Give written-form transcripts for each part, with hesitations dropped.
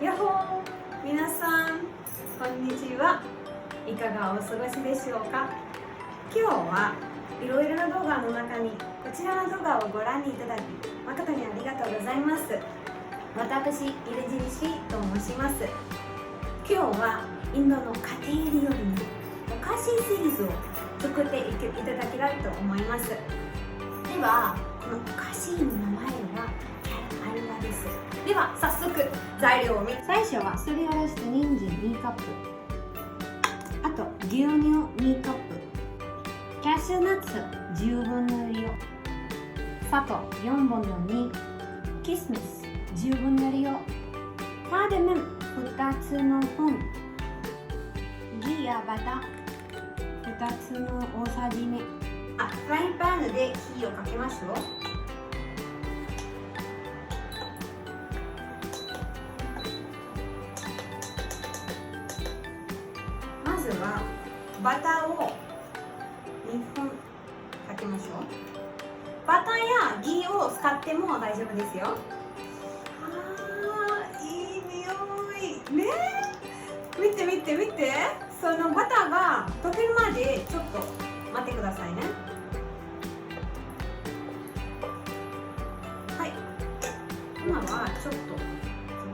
やっほー、皆さんこんにちは。いかがお過ごしでしょうか。今日はいろいろな動画の中にこちらの動画をご覧いただき誠にありがとうございます。私、イレジリシと申します。今日はインドの家庭料理のお菓子シリーズを作っていただきたいと思います。ではこのお菓子の名前はキャラハルナです。では早速材料を見て、最初はすりおろした人参2カップ、あと牛乳2カップ、キャッシュナッツ10分の1、砂糖4分の2、キスミス10分の1、カーデメン2つの分、ギやバター2つの大さじ目。フライパンで火をかけましょう。まずはバターを2分かけましょう。バターやギを使っても大丈夫ですよ。いい匂いね。見て見て見て、そのバターが溶けるまでちょっと待ってくださいね。はい、今はちょっと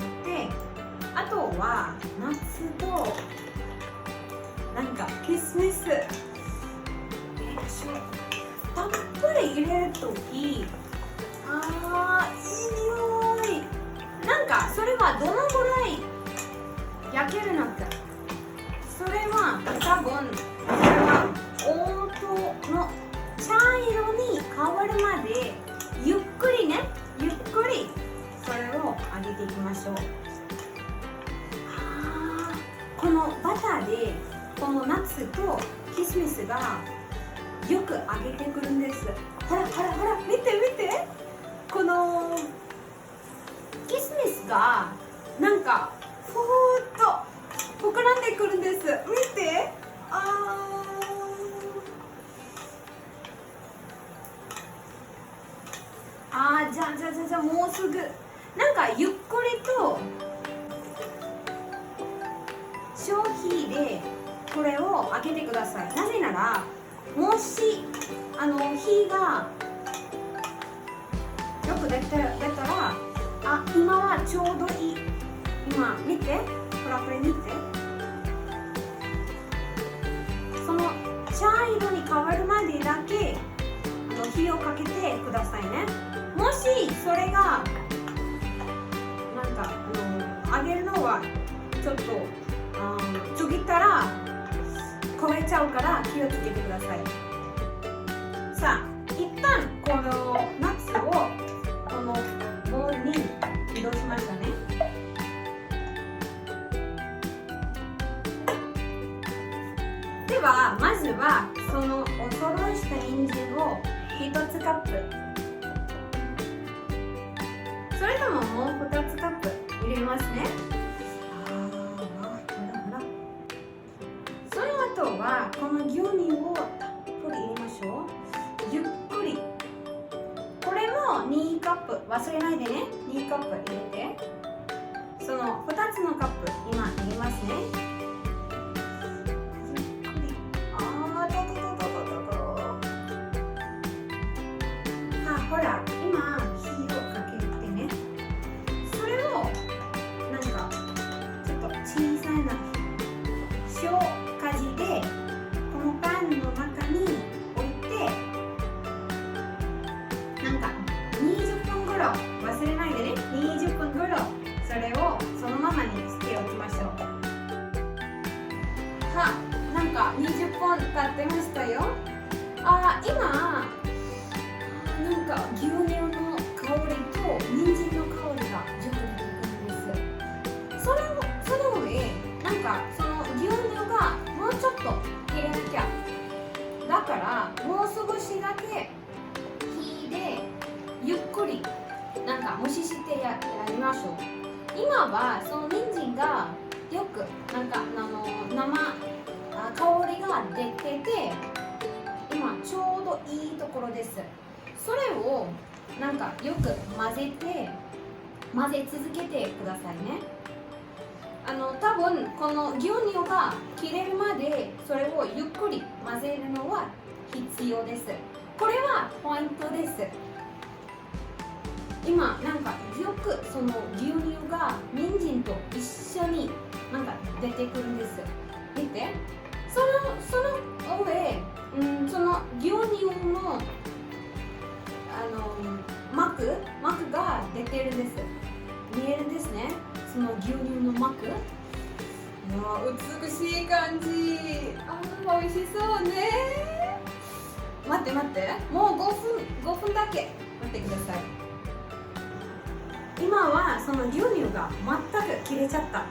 止めて、あとはナッツとキスミスたっぷり入れるとき、いい匂い。それはどのぐらい焼けるのか、それは多分黄土の茶色に変わるまでゆっくりそれを揚げていきましょう。このバターでこのナッツとキスミスがよく揚げてくるんです。ほらほらほら、見て見て、このキスミスがふーっと膨らんでくるんです。見て、じゃもうすぐゆっくりと消費でこれを開けてください。なぜなら、もし火がよく出たら、今はちょうどいい。今見て、これ見て、その茶色に変わるまでだけ火をかけてくださいね。もしそれが揚げるのはちょっとちぎったら焦げちゃうから気をつけてください。さあ、一旦このナッツをこのボウルに移動しましたね。ではまずはそのお揃いした人参を1つカップ、それとももう2つカップ入れますね。その後はこの牛乳をたっぷり入れましょう。ゆっくり。これも2カップ、忘れないでね。2カップ入れて、その2つのカップ今入れますね。ゆっくり。ほら、今火をかけてね。それをちょっと小さな小火事でこのパンの中に置いて、20分ぐらい、忘れないでね。20分ぐらいそれをそのままにしておきましょう。20分経ってましたよ。今牛乳の香りと人参の香りがよく出てくるんです。その上、その牛乳がもうちょっと入れなきゃ。だからもう少しだけ火でゆっくり蒸ししてやりましょう。今はその人参がよく香りが出てて、今ちょうどいいところです。それをよく混ぜ続けてくださいね。分この牛乳が切れるまでそれをゆっくり混ぜるのは必要です。これはポイントです。今なんかよくその牛乳が人参と一緒になんか出てくるんです。見て、その上、その牛乳の膜が出てるんです。見えるんですね。その牛乳の膜。美しい感じ。美味しそうね。待って、もう5分だけ待ってください。今はその牛乳が全く切れちゃった。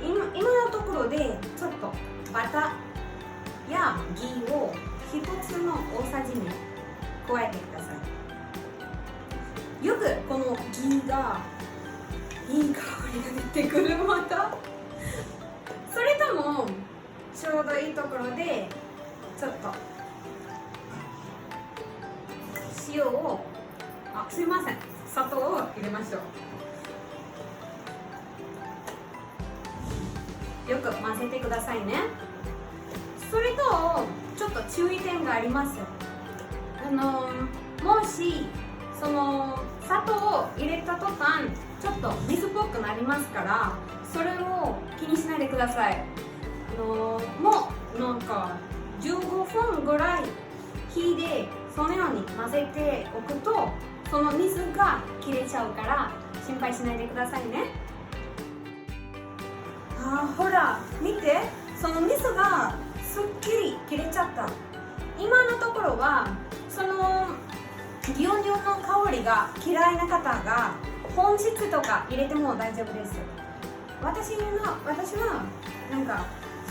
今のところでちょっとバターやギを1つの大さじに加えてください。よくこのギがいい香りが出てくる。またそれともちょうどいいところでちょっと塩をすいません、砂糖を入れましょう。よく混ぜてくださいね。それとちょっと注意点があります。もしその砂糖を入れた途端ちょっと水っぽくなりますから、それを気にしないでください。もうなんか15分ぐらい火でそのように混ぜておくとその水が切れちゃうから心配しないでくださいね。ほら見て、その水がすっきり切れちゃった。今のところはその牛乳の香りが嫌いな方が本質とか入れても大丈夫です。私はなんか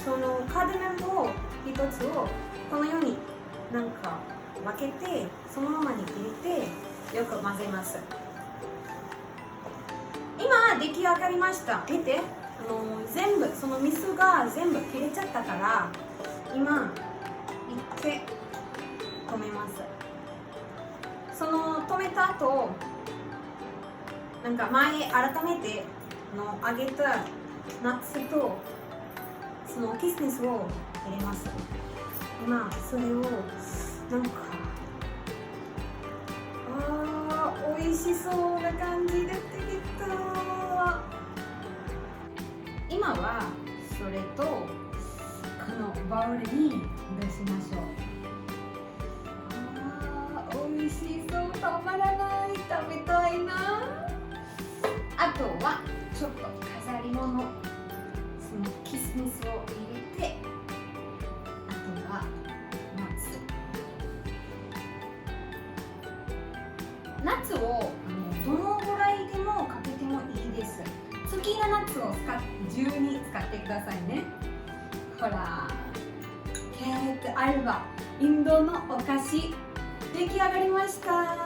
そのカーデメンを一つをこのようになんか分けてそのままに入れてよく混ぜます。今出来上がりました。見て、全部その水が全部切れちゃったから今一回止めます。その止めた後なんか前改めて揚げたナッツとそのキスミスを入れます。今それをなんか美味しそうな感じで出てきた。今はそれとこのバウルに出しましょう。美味しそう、たまらない、食べたいな。あとはちょっと飾り物、そのキスミスを入れて、あとはナッツをどのぐらいでもかけてもいいです。好きなナッツを順に使ってくださいね。ほら、キャレットアルバ、インドのお菓子出来上がりました。